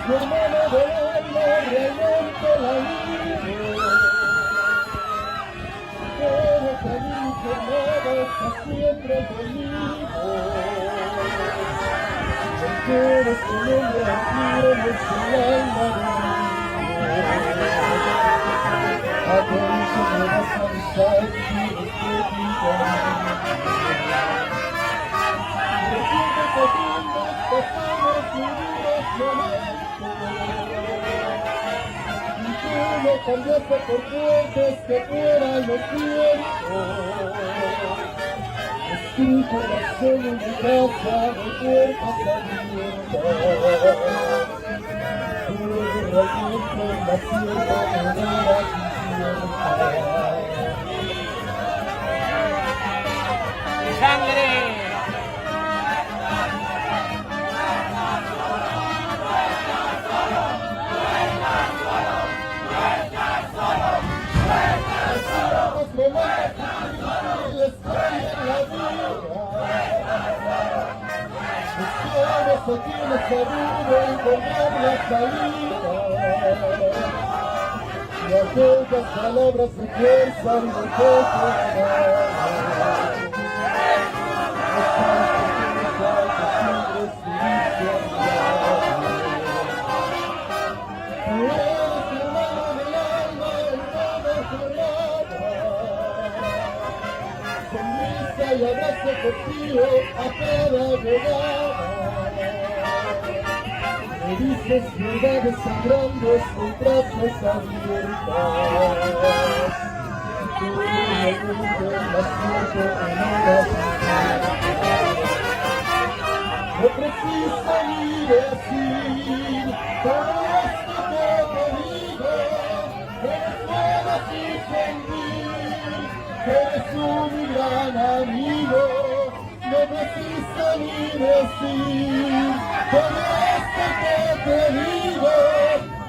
mi hermano del alma, realmente la vivo. Pero feliz hermano está siempre conmigo. Porque eres un hombre antiguo, eres el alma de mí. A veces me vas a avisar y tienes que pintar. Pasamos duros momentos y tú me cambiaste por fuertes que fueran los tiempos. Escrito razón en mi casa de puertas abiertas. Tu herramienta en la sierra me da ¡Mi sangre! Aquí me saludo encontrar la salida y aquellas palabras de fuerza y de sonrisa y abrazo contigo a cada llegada. Me dices verdades grandes con brazos abiertas. Tú me dices la suerte en una no precisa ni decir todo esto que te digo. Eres buena sin sentir, eres un gran amigo. No precisa ni decir todo esto que te digo.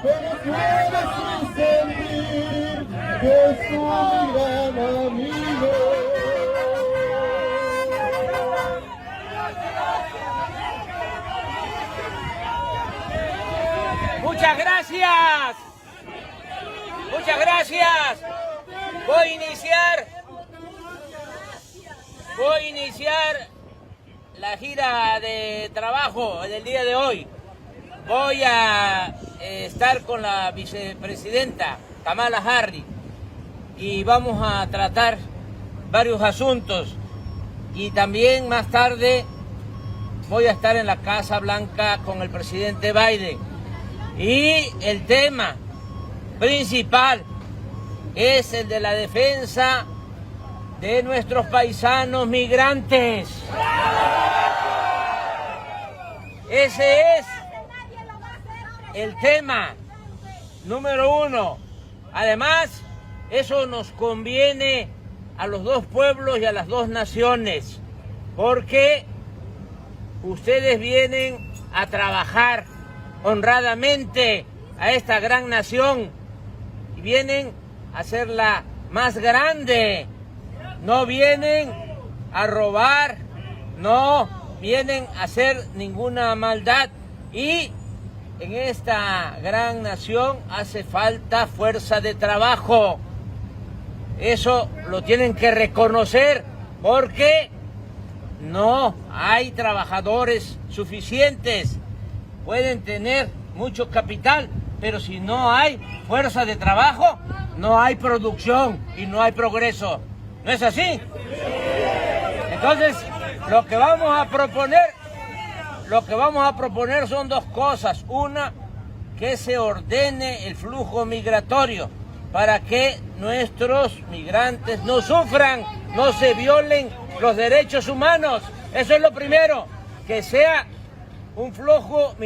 Eres buena sin sentir, eres un gran amigo. Muchas gracias. Muchas gracias. Voy a iniciar la gira de trabajo del día de hoy. Voy a estar con la vicepresidenta Kamala Harris y vamos a tratar varios asuntos. Y también más tarde voy a estar en la Casa Blanca con el presidente Biden. Y el tema principal es el de la defensa de nuestros paisanos migrantes. Ese es el tema número uno. Además, eso nos conviene a los dos pueblos y a las dos naciones, porque ustedes vienen a trabajar honradamente a esta gran nación y vienen a hacerla más grande. No vienen a robar, no vienen a hacer ninguna maldad. Y en esta gran nación hace falta fuerza de trabajo. Eso lo tienen que reconocer, porque no hay trabajadores suficientes. Pueden tener mucho capital, pero si no hay fuerza de trabajo, no hay producción y no hay progreso. ¿No es así? Entonces, lo que vamos a proponer son dos cosas. Una, que se ordene el flujo migratorio para que nuestros migrantes no sufran, no se violen los derechos humanos. Eso es lo primero, que sea un flujo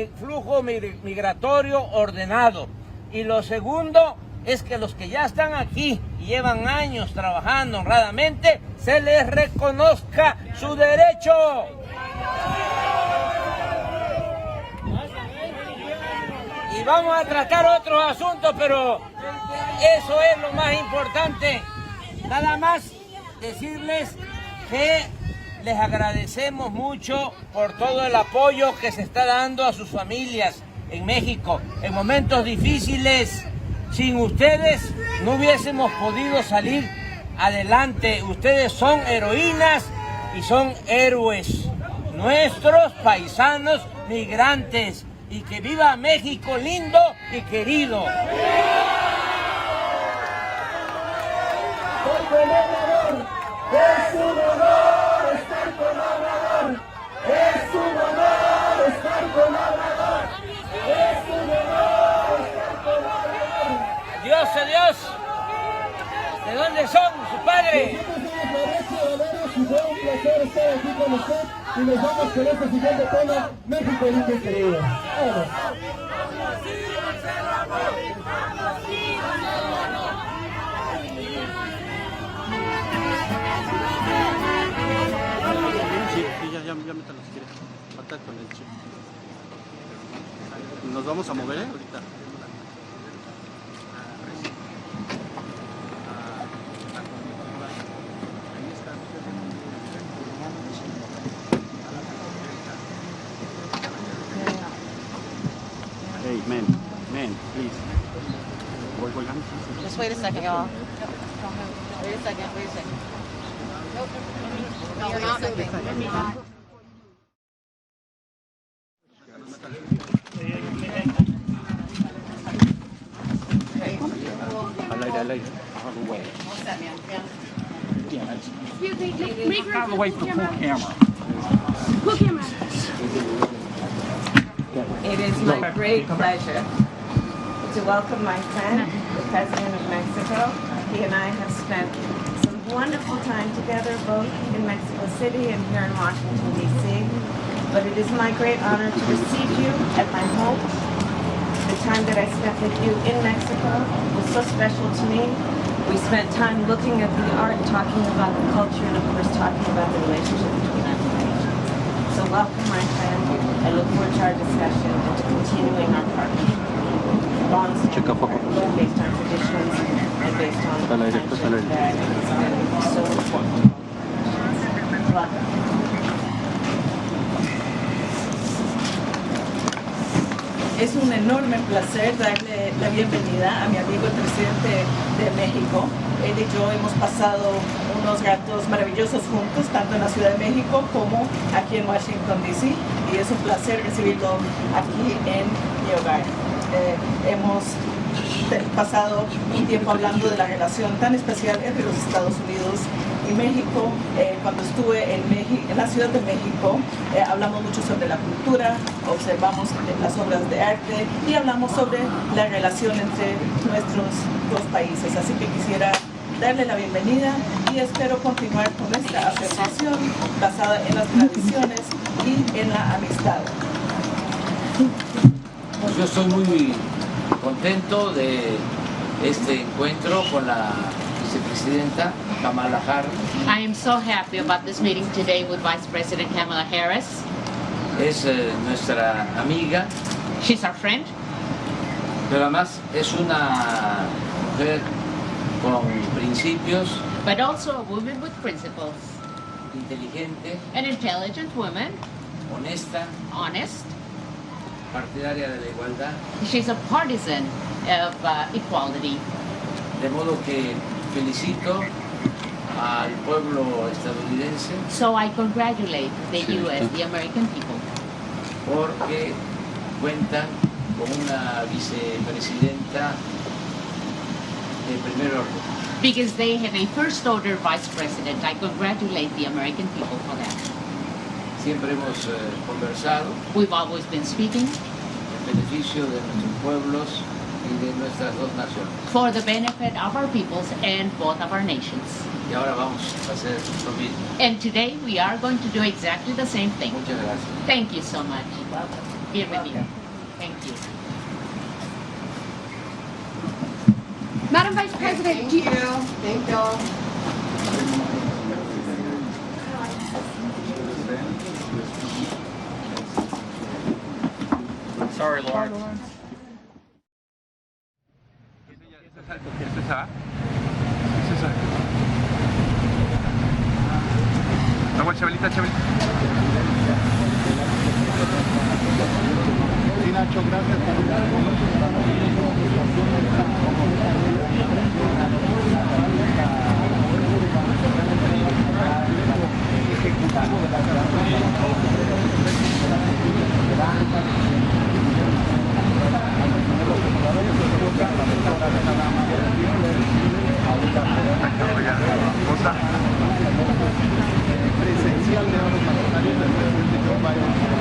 migratorio ordenado. Y lo segundo es que los que ya están aquí y llevan años trabajando honradamente, se les reconozca su derecho. Y vamos a tratar otros asuntos, pero eso es lo más importante. Nada más decirles que les agradecemos mucho por todo el apoyo que se está dando a sus familias, en México, en momentos difíciles. Sin ustedes no hubiésemos podido salir adelante. Ustedes son heroínas y son héroes, nuestros paisanos migrantes. Y que viva México lindo y querido. Es un honor estar con Obrador. Es un honor estar con Obrador. Es un honor estar con Obrador. Adiós, adiós. ¿De dónde son sus padres? Fue un placer estar aquí con usted y nos vamos con este siguiente tema, México lindo y querido. Vamos. Ya métalo si quieres. Falta con el chip. Nos vamos a mover, ahorita. Hey, man, please. Just wait a second, y'all. Wait a second. Nope. No, we're not moving. Al aire. What's that, man? Yeah. Excuse me, make room for Wait for the full camera. camera. Full camera. It is my great pleasure to welcome my friend, the President of Mexico. He and I have spent some wonderful time together, both in Mexico City and here in Washington, D.C. But it is my great honor to receive you at my home. The time that I spent with you in Mexico was so special to me. We spent time looking at the art, talking about the culture, and of course talking about the relationship between our two nations. So welcome, my friend. I look forward to our discussion and to continuing our partnership. Long-standing based on traditions and based on the friendship that is so important. Welcome. Es un enorme placer darle la bienvenida a mi amigo el presidente de México. Él y yo hemos pasado unos ratos maravillosos juntos, tanto en la Ciudad de México como aquí en Washington, D.C. Y es un placer recibirlo aquí en mi hogar. Hemos pasado un tiempo hablando de la relación tan especial entre los Estados Unidos y México. Cuando estuve en la Ciudad de México, hablamos mucho sobre la cultura, observamos las obras de arte y hablamos sobre la relación entre nuestros dos países. Así que quisiera darle la bienvenida y espero continuar con esta asociación basada en las tradiciones y en la amistad. Yo estoy muy contento de este encuentro con la vicepresidenta Kamala Harris. I am so happy about this meeting today with Vice President Kamala Harris. Es nuestra amiga, She's our friend, pero además es una mujer con principios, but also a woman with principles. inteligente, An intelligent woman, honesta, honest. partidaria de la igualdad, She's a partisan of equality. de modo que felicito al pueblo estadounidense So I congratulate the U.S., the American people, porque cuentan con una vicepresidenta de primer orden. because they have a first-order vice president. I congratulate the American people for that. Siempre hemos conversado We've always been speaking en beneficio de nuestros pueblos y de nuestras dos naciones. for the benefit of our peoples and both of our nations. Y ahora vamos a hacer lo mismo. And today we are going to do exactly the same thing. Muchas gracias. Thank you so much. Bienvenido. Thank you. Madam Vice President, do you... Thank you. Sorry, Lawrence. Agua, Chabelita. Sí, Nacho. presencial de los mandatarios del presidente Joe Biden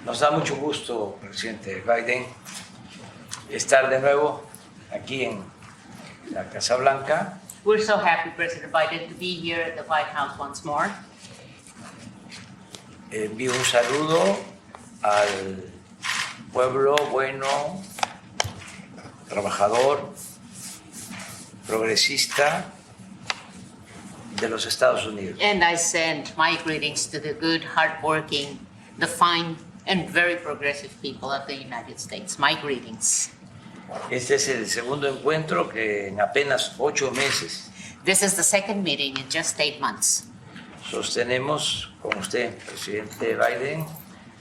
Nos da mucho gusto, presidente Biden, estar de nuevo aquí en la Casa Blanca. We're so happy, President Biden, to be here at the White House once more. Envío un saludo al pueblo bueno, trabajador, progresista de los Estados Unidos. And I send my greetings to the good, hardworking, the fine, and very progressive people of the United States. My greetings. Este es el segundo encuentro que en apenas 8 meses This is the second meeting in just 8 months. sostenemos con usted, presidente Biden,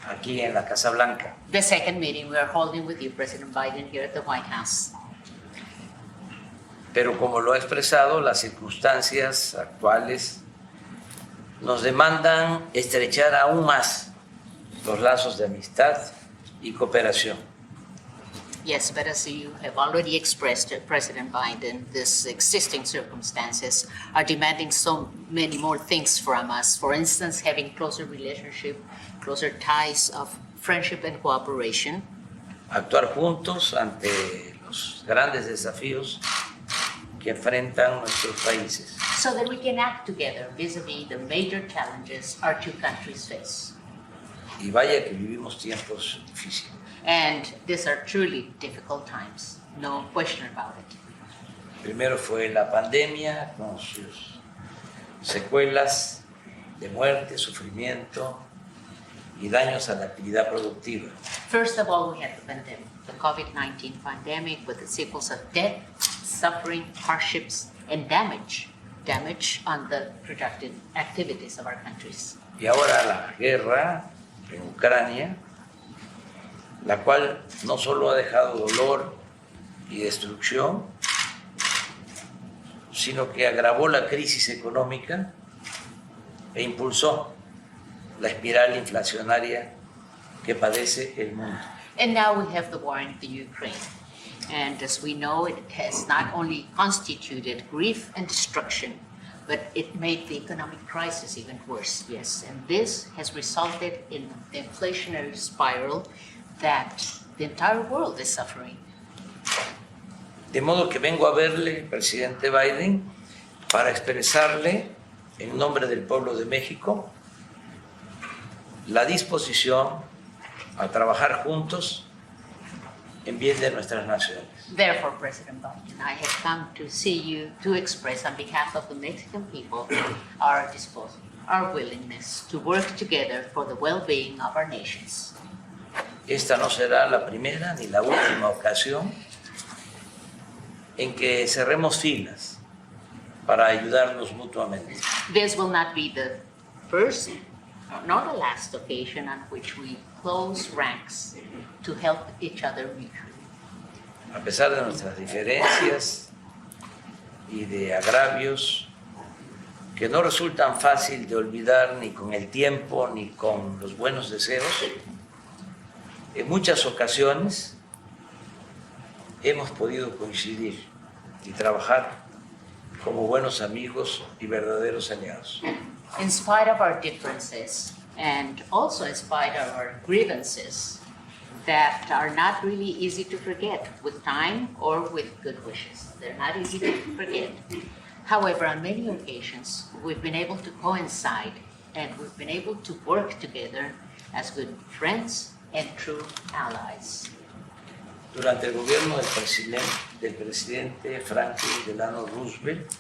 aquí en la Casa Blanca. The second meeting we are holding with you, President Biden, here at the White House. Pero como lo ha expresado, las circunstancias actuales nos demandan estrechar aún más los lazos de amistad y cooperación. Yes, but as you have already expressed, President Biden, these existing circumstances are demanding so many more things from us. For instance, having closer relationship, closer ties of friendship and cooperation. Actuar juntos ante los grandes desafíos que enfrentan nuestros países. So that we can act together vis-a-vis the major challenges our two countries face. Y vaya que vivimos tiempos difíciles. And these are truly difficult times, no question about it. Primero fue la pandemia con sus secuelas de muerte, sufrimiento y daños a la actividad productiva. First of all, we had the pandemic, the COVID-19 pandemic with the sequels of death, suffering, hardships, and damage on the productive activities of our countries. Y ahora la guerra en Ucrania, la cual no solo ha dejado dolor y destrucción, sino que agravó la crisis económica e impulsó la espiral inflacionaria que padece el mundo. And now we have the war in the Ukraine. And as we know, it has not only constituted grief and destruction, but it made the economic crisis even worse, yes. And this has resulted in the inflationary spiral that the entire world is suffering. De modo que vengo a verle, presidente Biden, para expresarle, en nombre del pueblo de México, la disposición a trabajar juntos en bien de nuestras naciones. Therefore, President Biden, I have come to see you to express on behalf of the Mexican people our disposal, our willingness to work together for the well-being of our nations. Esta no será la primera ni la última ocasión en que cerremos filas para ayudarnos mutuamente. This will not be the first nor the last occasion on which we close ranks to help each other mutually. A pesar de nuestras diferencias y de agravios que no resultan fácil de olvidar ni con el tiempo ni con los buenos deseos, en muchas ocasiones hemos podido coincidir y trabajar como buenos amigos y verdaderos aliados. In spite of our differences and also in spite of our grievances that are not really easy to forget with time or with good wishes. They're not easy to forget. However, on many occasions, we've been able to coincide and we've been able to work together as good friends and true allies. Durante el gobierno del presidente Franklin Delano Roosevelt,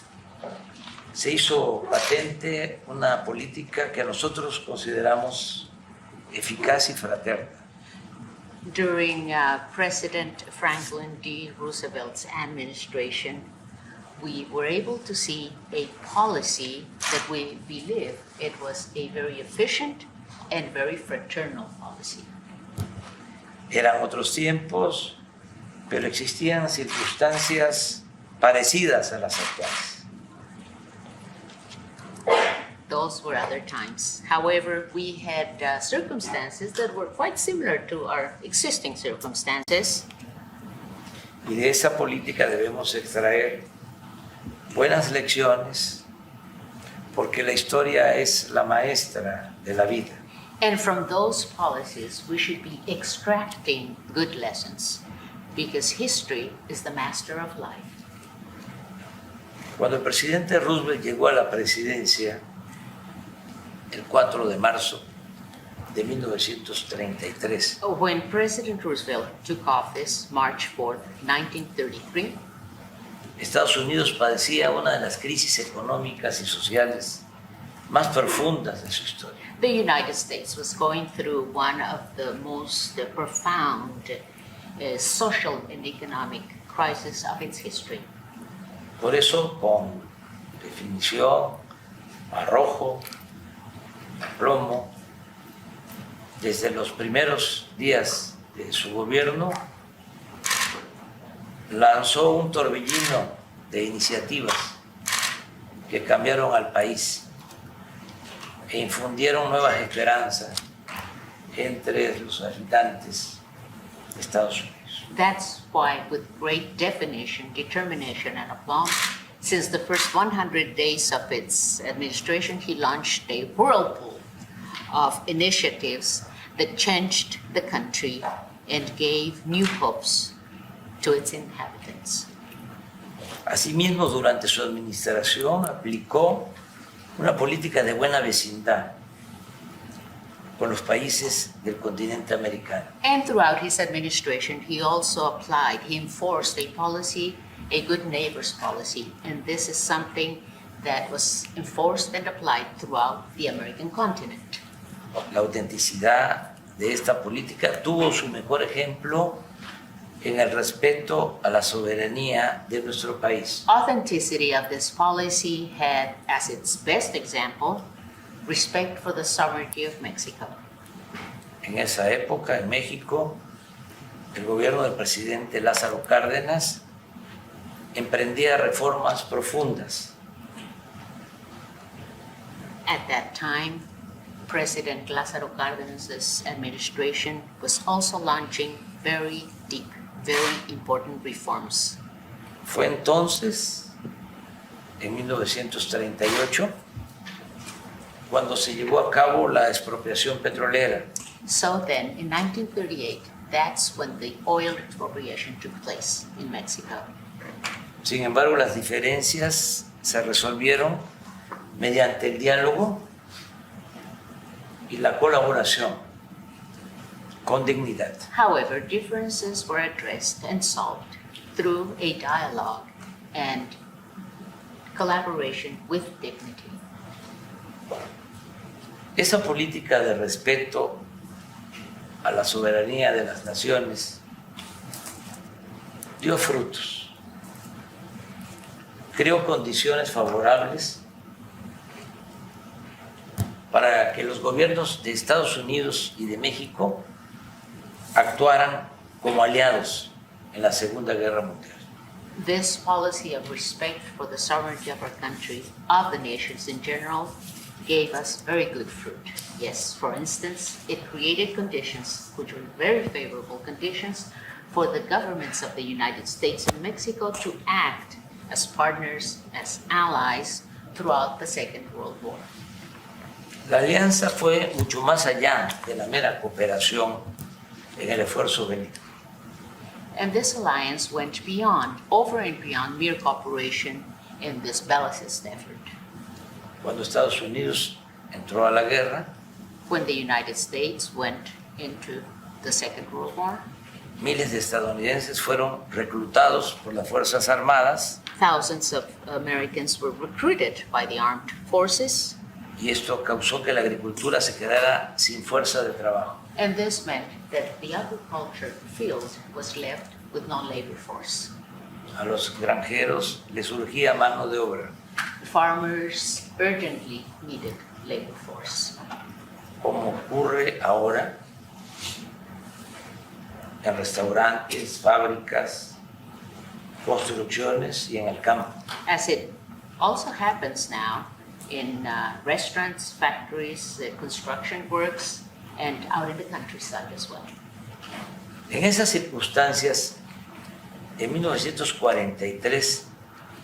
se hizo patente una política que nosotros consideramos eficaz y fraterna. During President Franklin D. Roosevelt's administration, we were able to see a policy that we believe it was a very efficient and very fraternal policy. Eran otros tiempos, pero existían circunstancias parecidas a las actuales. Those were other times. However, we had circumstances that were quite similar to our existing circumstances. Y de esa política debemos extraer buenas lecciones, porque la historia es la maestra de la vida. And from those policies, we should be extracting good lessons, because history is the master of life. Cuando el presidente Roosevelt llegó a la presidencia, el 4 de marzo de 1933. When President Roosevelt took office, March 4th, 1933, Estados Unidos padecía una de las crisis económicas y sociales más profundas de su historia. the United States was going through one of the most profound social and economic crises of its history. Por eso, con definición, arrojo, plomo, desde los primeros días de su gobierno, lanzó un torbellino de iniciativas que cambiaron al país e infundieron nuevas esperanzas entre los habitantes de Estados Unidos. That's why, with great definition, determination, and aplomb, since the first 100 days of its administration, he launched a whirlpool of initiatives that changed the country and gave new hopes to its inhabitants. Asimismo, durante su administración aplicó una política de buena vecindad con los países del continente americano. And throughout his administration, he also applied, he enforced a policy, a good neighbors policy. And this is something that was enforced and applied throughout the American continent. La autenticidad de esta política tuvo su mejor ejemplo en el respeto a la soberanía de nuestro país. Authenticity of this policy had as its best example respect for the sovereignty of Mexico. En esa época, en México, el gobierno del presidente Lázaro Cárdenas emprendía reformas profundas. At that time, President Lázaro Cárdenas' administration was also launching very deep, very important reforms. Fue entonces, en 1938, cuando se llevó a cabo la expropiación petrolera. So then, in 1938, that's when the oil expropriation took place in Mexico. Sin embargo, las diferencias se resolvieron mediante el diálogo y la colaboración con dignidad. However, differences were addressed and solved through a dialogue and collaboration with dignity. Esa política de respeto a la soberanía de las naciones dio frutos, creó condiciones favorables para que los gobiernos de Estados Unidos y de México actuaran como aliados en la Segunda Guerra Mundial. This policy of respect for the sovereignty of our country, of the nations in general, gave us very good fruit. Yes, for instance, it created conditions which were very favorable conditions for the governments of the United States and Mexico to act as partners, as allies throughout the Second World War. La alianza fue mucho más allá de la mera cooperación en el esfuerzo bélico. And this alliance went beyond, over and beyond mere cooperation in this bellicist effort. Cuando Estados Unidos entró a la guerra, When the United States went into the Second World War, miles de estadounidenses fueron reclutados por las Fuerzas Armadas thousands of Americans were recruited by the armed forces, y esto causó que la agricultura se quedara sin fuerza de trabajo. and this meant that the agriculture field was left with no labor force. A los granjeros les surgía mano de obra. Farmers urgently needed labor force. Como ocurre ahora en restaurantes, fábricas, construcciones y en el campo. As it also happens now in restaurants, factories, construction works, and out in the countryside as well. En esas circunstancias, en 1943,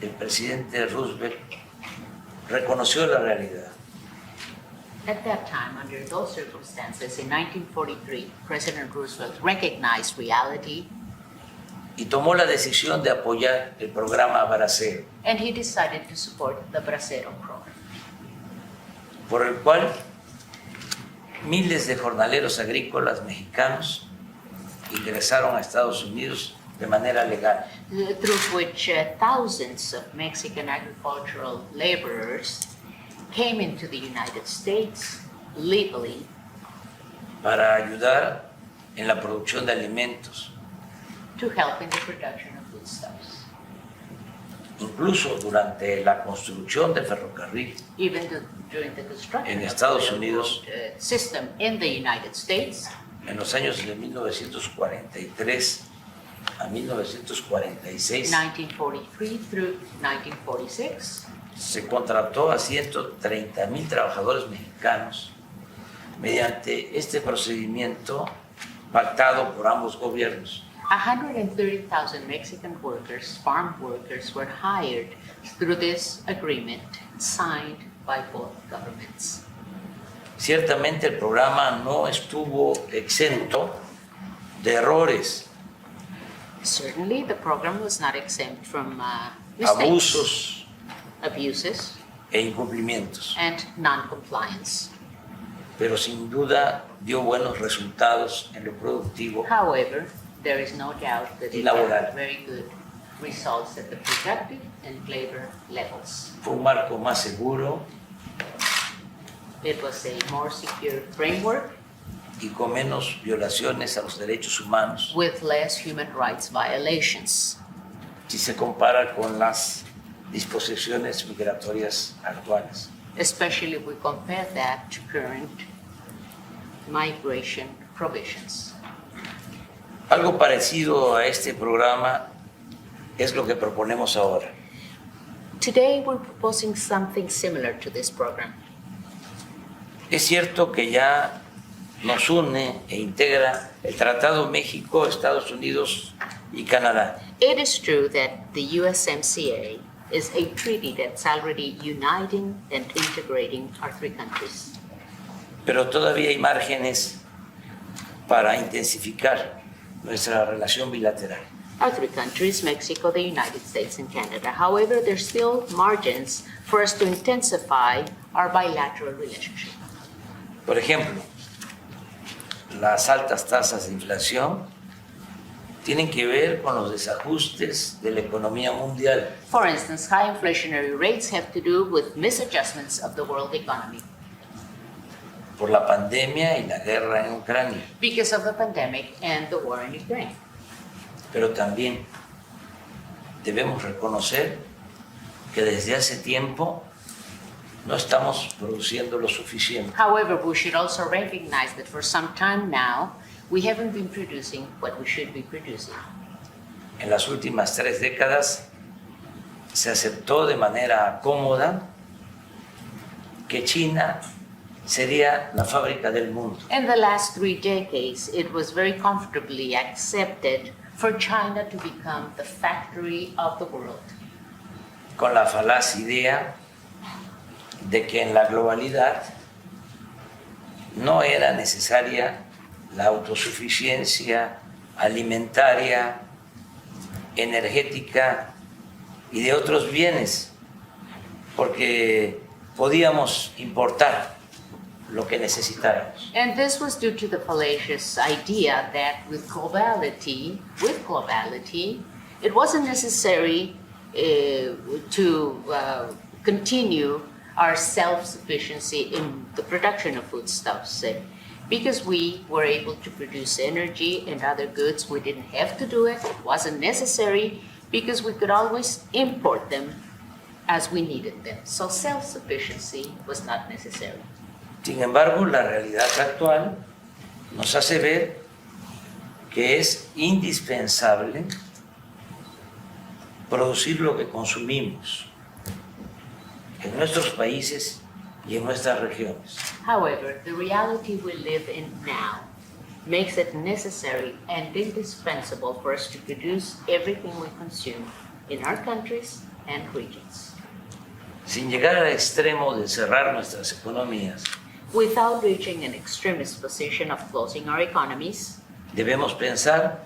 el presidente Roosevelt reconoció la realidad. At that time, under those circumstances, in 1943, President Roosevelt recognized reality, y tomó la decisión de apoyar el programa Bracero, and he decided to support the Bracero program, por el cual miles de jornaleros agrícolas mexicanos ingresaron a Estados Unidos de manera legal. through which thousands of Mexican agricultural laborers came into the United States legally para ayudar en la producción de alimentos, to help in the production of foodstuffs. incluso durante la construcción del ferrocarril Even during the construction En of Estados the Unidos. railroad system in the United States, en los años de 1943 a 1946 1943 through 1946, se contrató a 130,000 trabajadores mexicanos mediante este procedimiento pactado por ambos gobiernos. 130,000 Mexican workers, farm workers, were hired through this agreement signed by both governments. Ciertamente el programa no estuvo exento de errores, Certainly, the program was not exempt from mistakes, abusos abuses, e incumplimientos. and non-compliance. pero sin duda dio buenos resultados en lo productivo However, there is no doubt that y it laboral. had very good results at the productive and labor levels. Fue un marco más seguro It was a more secure framework y con menos violaciones a los derechos humanos with less human rights violations si se compara con las disposiciones migratorias actuales. especially if we compare that to current migration provisions. Algo parecido a este programa es lo que proponemos ahora. Today, we're proposing something similar to this program. Es cierto que ya nos une e integra el Tratado México, Estados Unidos y Canadá. It is true that the USMCA is a treaty that's already uniting and integrating our three countries. Pero todavía hay márgenes para intensificar nuestra relación bilateral. Our three countries, Mexico, the United States, and Canada. However, there's still margins for us to intensify our bilateral relationship. Por ejemplo, las altas tasas de inflación tienen que ver con los desajustes de la economía mundial. For instance, high inflationary rates have to do with misadjustments of the world economy Por la pandemia y la guerra en Ucrania, because of the pandemic and the war in Ukraine. pero también debemos reconocer que desde hace tiempo no estamos produciendo lo suficiente. However, we should also recognize that for some time now, we haven't been producing what we should be producing. En las últimas 3 décadas se aceptó de manera cómoda que China sería la fábrica del mundo. In the last 3 decades, it was very comfortably accepted for China to become the factory of the world, Con la falaz idea de que en la globalidad no era necesaria la autosuficiencia alimentaria, energética y de otros bienes, porque podíamos importar lo que necesitáramos. And this was due to the fallacious idea that with globality, it wasn't necessary to continue our self-sufficiency in the production of foodstuffs. Because we were able to produce energy and other goods, we didn't have to do it. It wasn't necessary because we could always import them as we needed them. So self-sufficiency was not necessary. Sin embargo, la realidad actual nos hace ver que es indispensable producir lo que consumimos en nuestros países y en nuestras regiones. However, the reality we live in now makes it necessary and indispensable for us to produce everything we consume in our countries and regions. Sin llegar al extremo de cerrar nuestras economías, Without reaching an extremist position of closing our economies, debemos pensar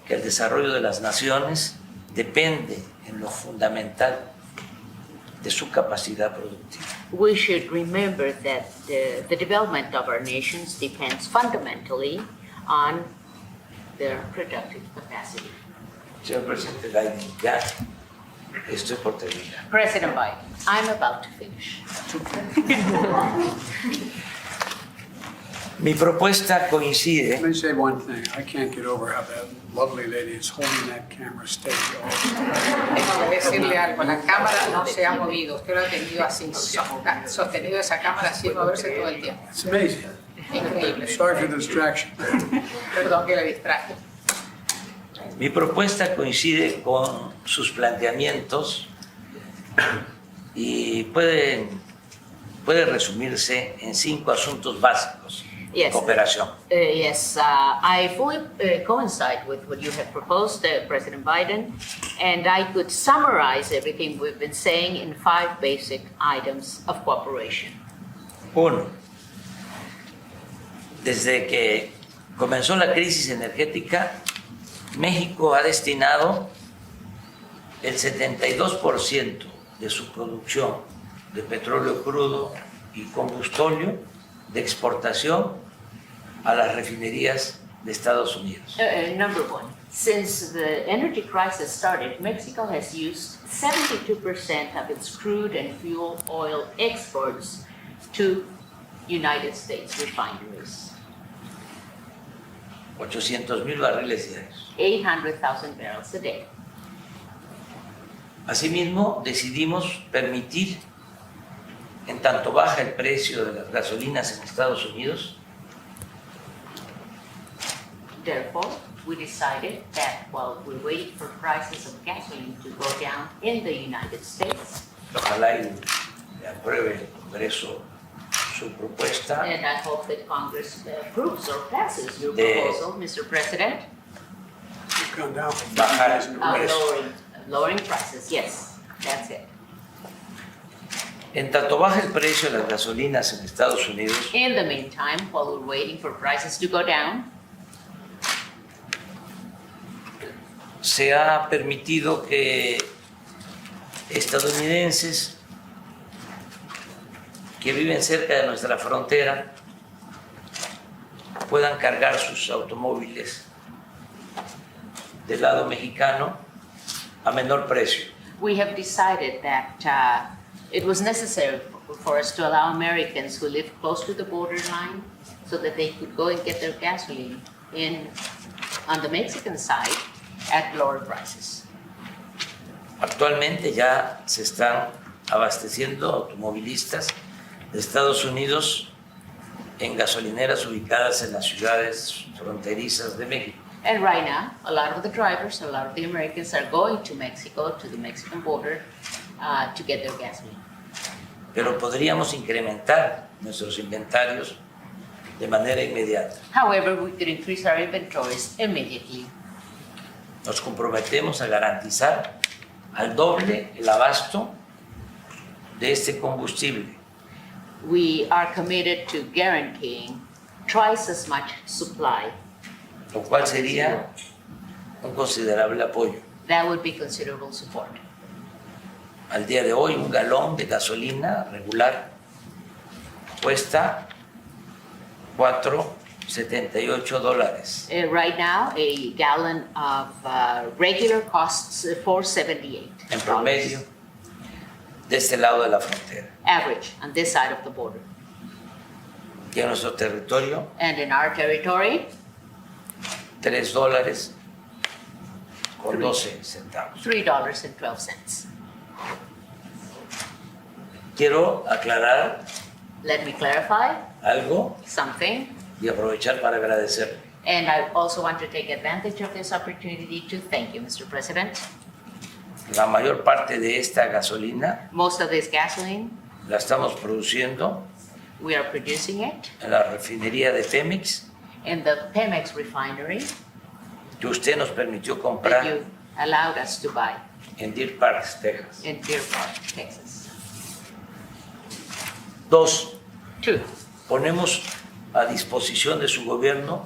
que el desarrollo de las naciones depende en lo fundamental de su capacidad productiva. we should remember that the development of our nations depends fundamentally on their productive capacity. Señor presidente Biden, ya estoy por terminar. President Biden, I'm about to finish. Mi propuesta coincide Let me say one thing. I can't get over how that lovely lady is holding that camera steady all the time. Déjame decirle algo, la cámara no se ha movido, usted lo ha tenido así, sostenido esa cámara sin moverse todo el tiempo. It's amazing. Increíble. Sorry for the distraction. Perdón que le distraje. Mi propuesta coincide con sus planteamientos y puede resumirse en 5 asuntos básicos. Yes. Cooperación, I fully coincide with what you have proposed, President Biden, and I could summarize everything we've been saying in 5 basic items of cooperation. 1. Desde que comenzó la crisis energética, México ha destinado el 72% de su producción de petróleo crudo y combustóleo de exportación a las refinerías de Estados Unidos. Number one, since the energy crisis started, Mexico has used 72% of its crude and fuel oil exports to United States refineries. 800,000 barriles diarios. 800,000 barrels a day. Asimismo, decidimos permitir, en tanto baja el precio de las gasolinas en Estados Unidos, Therefore, we decided that while we wait for prices of gasoline to go down in the United States, ojalá y le apruebe el Congreso su propuesta and I hope that Congress approves or passes your De- proposal, Mr. President, It's gone down from bajar el of precio. lowering prices, yes, that's it. En tanto baja el precio de las gasolinas en Estados Unidos, In the meantime, while we're waiting for prices to go down, se ha permitido que estadounidenses que viven cerca de nuestra frontera puedan cargar sus automóviles del lado mexicano a menor precio. we have decided that it was necessary for us to allow Americans who live close to the borderline so that they could go and get their gasoline on the Mexican side at lower prices. Actualmente ya se están abasteciendo automovilistas de Estados Unidos en gasolineras ubicadas en las ciudades fronterizas de México. And right now, a lot of the drivers, a lot of the Americans are going to Mexico, to the Mexican border, to get their gasoline. Pero podríamos incrementar nuestros inventarios de manera inmediata. However, we could increase our inventories immediately. Nos comprometemos a garantizar al doble el abasto de este combustible. We are committed to guaranteeing twice as much supply. Lo cual sería un considerable apoyo. That would be considerable support. Al día de hoy, un galón de gasolina regular cuesta $4.78. Right now, a gallon of regular costs $4.78. En promedio, de este lado de la frontera. Average on this side of the border. Y en nuestro territorio, And in our territory, $3.12. $3.12. Quiero aclarar Let me clarify algo something. y aprovechar para agradecer. And I also want to take advantage of this opportunity to thank you, Mr. President. La mayor parte de esta gasolina Most of this gasoline, la estamos produciendo we are producing it en la refinería de Pemex, in the Pemex refinery que usted nos permitió that comprar you allowed us to buy en Deer Park, Texas. in Deer Park, Texas. 2. 2, Ponemos a disposición de su gobierno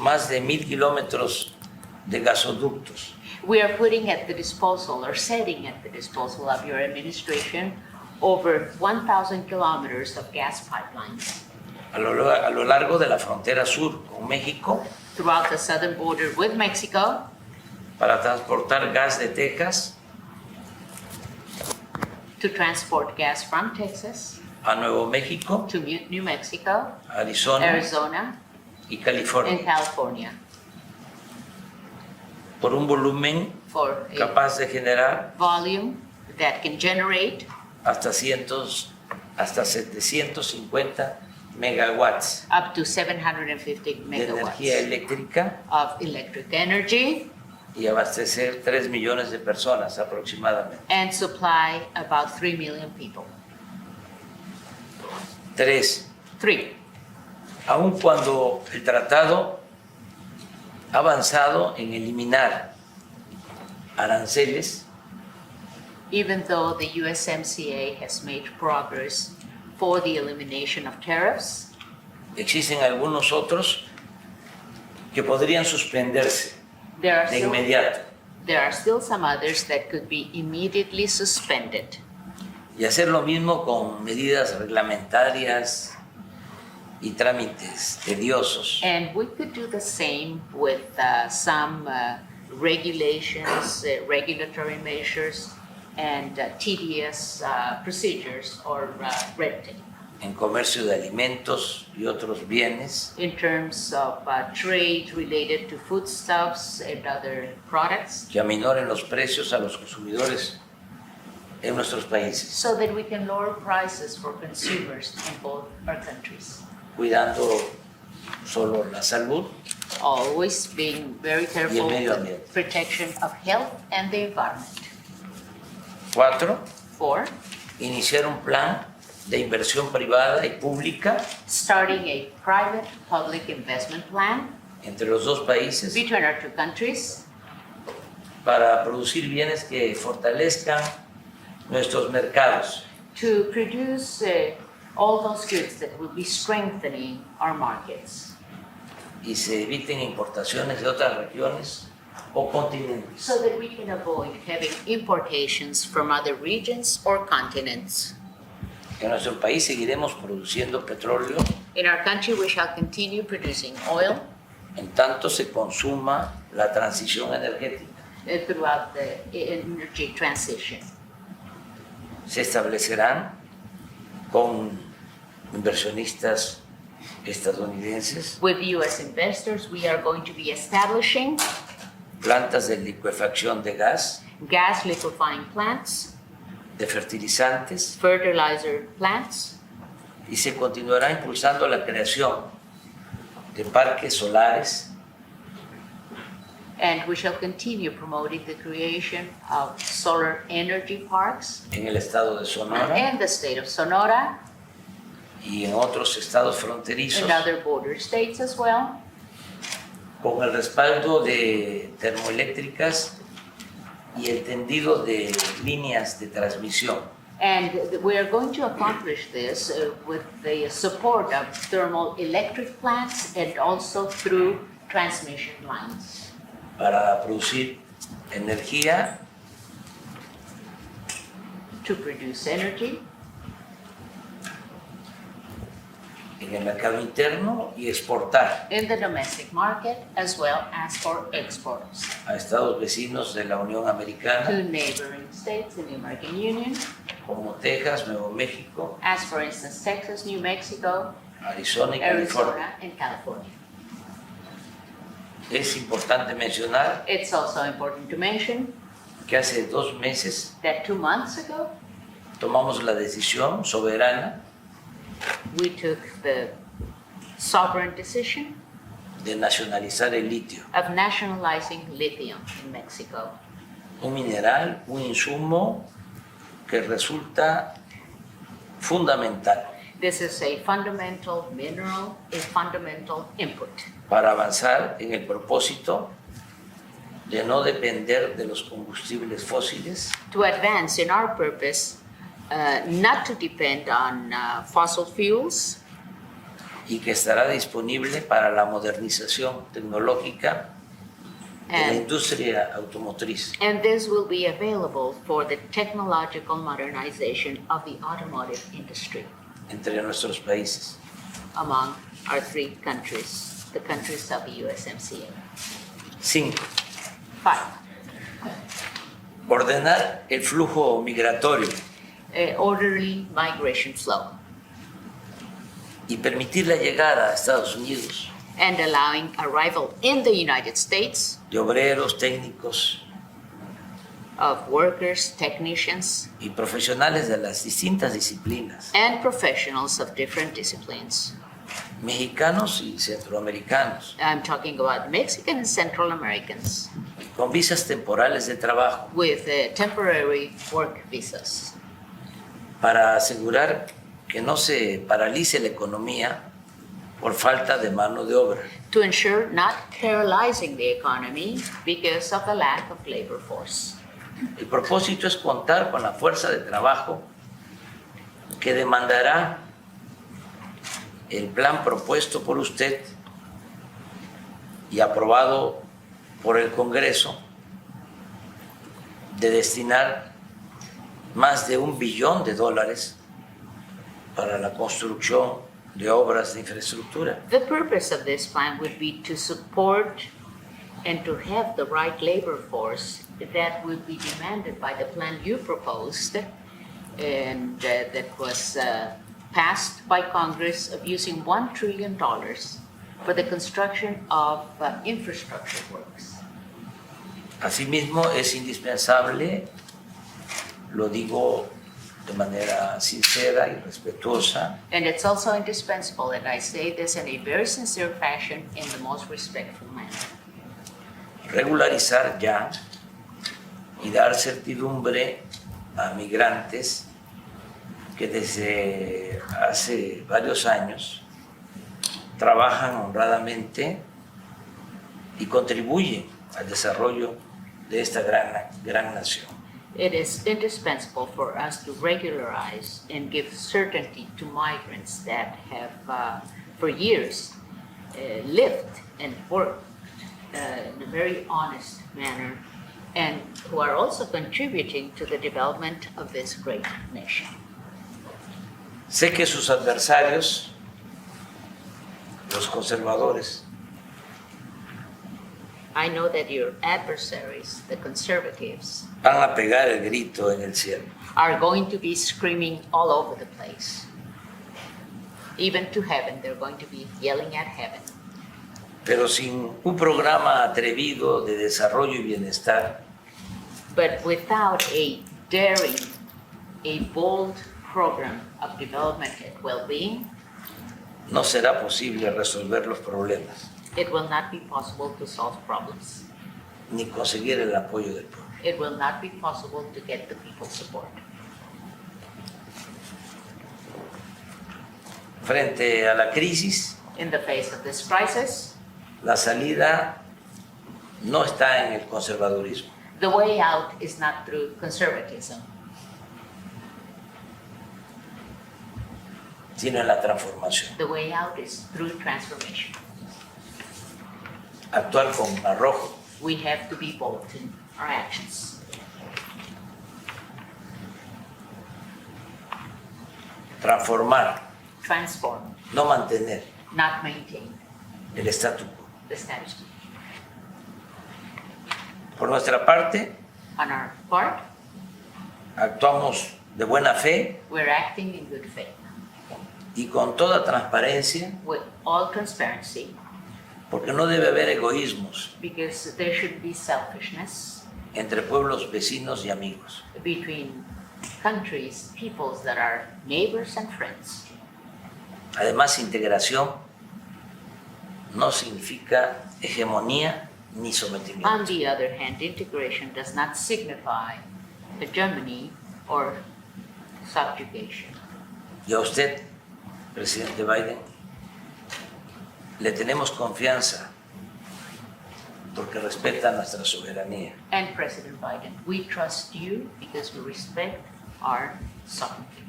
más de 1,000 kilómetros de gasoductos we are putting at the disposal or setting at the disposal of your administration over 1,000 kilometers of gas pipelines a lo largo de la frontera sur con México throughout the southern border with Mexico para transportar gas de Texas to transport gas from Texas a Nuevo México, to New Mexico, Arizona Arizona, y and California California por un volumen for a capaz de generar volume that can generate hasta 750 megawatts up to 750 de energía megawatts eléctrica of electric energy y abastecer 3 millones de personas aproximadamente. and supply about 3 million people. 3. 3, Aun cuando el tratado ha avanzado en eliminar aranceles, even though the USMCA has made progress for the elimination of tariffs, existen algunos otros que podrían suspenderse there are de still, inmediato there are still some others that could be immediately suspended. y hacer lo mismo con medidas reglamentarias y trámites tediosos. And we could do the same with some regulations, regulatory measures, and tedious procedures or red tape. En comercio de alimentos y otros bienes, In terms of trade related to foodstuffs and other products, que aminoren los precios a los consumidores en nuestros países, so that we can lower prices for consumers in both our countries. cuidando solo la salud Always being very careful medio with ambiente. protection of health and the environment. 4. 4, Iniciar un plan de inversión privada y pública starting a private-public investment plan entre los dos países between our two countries para producir bienes que fortalezcan nuestros mercados to produce all those goods that will be strengthening our markets, y se eviten importaciones de otras regiones o continentes. so that we can avoid having importations from other regions or continents. En nuestro país seguiremos produciendo petróleo In our country, we shall continue producing oil en tanto se consuma la transición energética. throughout the energy transition. Se establecerán con inversionistas estadounidenses With U.S. investors, we are going to be establishing plantas de licuefacción de gas, gas liquefying plants, de fertilizantes, fertilizer plants, y se continuará impulsando la creación de parques solares and we shall continue promoting the creation of solar energy parks en el estado de Sonora in the state of Sonora y en otros estados fronterizos, and other border states as well, con el respaldo de termoeléctricas y el tendido de líneas de transmisión. and we are going to accomplish this with the support of thermal electric plants and also through transmission lines Para producir energía to produce energy en el mercado interno y exportar in the domestic market as well as for exports a estados vecinos de la Unión to Americana neighboring states in the American Union, como Texas, Nuevo México, as for instance Texas, New Mexico, Arizona y California. Arizona, and California. Es importante mencionar It's also important to mention que hace 2 meses that 2 months ago, tomamos la decisión soberana we took the sovereign decision de nacionalizar el litio, of nationalizing lithium in Mexico, un mineral, un insumo que resulta fundamental This is a fundamental mineral, a fundamental input para avanzar en el propósito de no depender de los combustibles fósiles to advance in our purpose, not to depend on fossil fuels, y que estará disponible para la modernización tecnológica de la and, industria automotriz. and this will be available for the technological modernization of the automotive industry Entre nuestros países. among our 3 countries, the countries of the USMCA. 5. 5, Ordenar el flujo migratorio orderly migration flow y permitir la llegada a Estados Unidos and allowing arrival in the United States de obreros, técnicos of workers, technicians, y profesionales de las distintas disciplinas, and professionals of different disciplines. mexicanos y centroamericanos, I'm talking about Mexican and Central Americans con visas temporales de trabajo, with temporary work visas para asegurar que no se paralice la economía por falta de mano de obra. to ensure not paralyzing the economy because of the lack of labor force. El propósito es contar con la fuerza de trabajo que demandará el plan propuesto por usted y aprobado por el Congreso de destinar más de $1 billón para la construcción de obras de infraestructura. The purpose of this plan would be to support and to have the right labor force that would be demanded by the plan you proposed and that was passed by Congress of using $1 trillion for the construction of infrastructure works. Asimismo, es indispensable, lo digo de manera sincera y respetuosa, And it's also indispensable that I say this in a very sincere fashion in the most respectful manner. regularizar ya y dar certidumbre a migrantes que desde hace varios años trabajan honradamente y contribuyen al desarrollo de esta gran nación. It is indispensable for us to regularize and give certainty to migrants that have for years lived and worked in a very honest manner and who are also contributing to the development of this great nation. Sé que sus adversarios, los conservadores, I know that your adversaries, the conservatives, van a pegar el grito en el cielo. are going to be screaming all over the place. Even to heaven, they're going to be yelling at heaven. Pero sin un programa atrevido de desarrollo y bienestar, But without a daring, a bold program of development and well-being, no será posible resolver los problemas it will not be possible to solve problems. ni conseguir el apoyo del pueblo. It will not be possible to get the people's support. Frente a la crisis, In the face of this crisis, la salida no está en el conservadurismo, the way out is not through conservatism, sino en la transformación. the way out is through transformation. Actuar con arrojo, We have to be bold in our actions. transformar, Transform, no mantener not maintain el statu quo. the status quo. Por nuestra parte, On our part, actuamos de buena fe we're acting in good faith, y con toda transparencia, with all transparency, porque no debe haber egoísmos because there should be selfishness entre pueblos vecinos y amigos. between countries, peoples that are neighbors and friends. Además, integración no significa hegemonía ni On sometimiento. the other hand, integration does not signify hegemony or subjugation. Y a usted, presidente Biden, le tenemos confianza porque respeta nuestra soberanía. And President Biden, we trust you because we respect our sovereignty.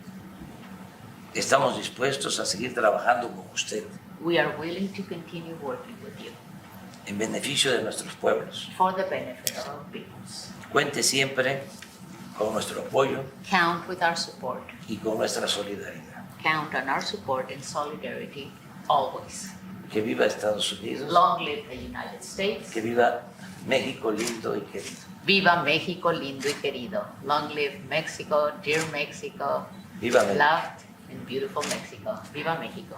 Estamos dispuestos a seguir trabajando con usted We are willing to continue working with you en beneficio de nuestros pueblos. for the benefit of our peoples. Cuente siempre con nuestro apoyo Count with our support. y con nuestra solidaridad. Count on our support and solidarity always. Que viva Estados Unidos, Long live the United States. que viva México lindo y querido. Viva México lindo y querido. Long live Mexico, dear Mexico, Viva México. loved and beautiful Mexico. Viva México.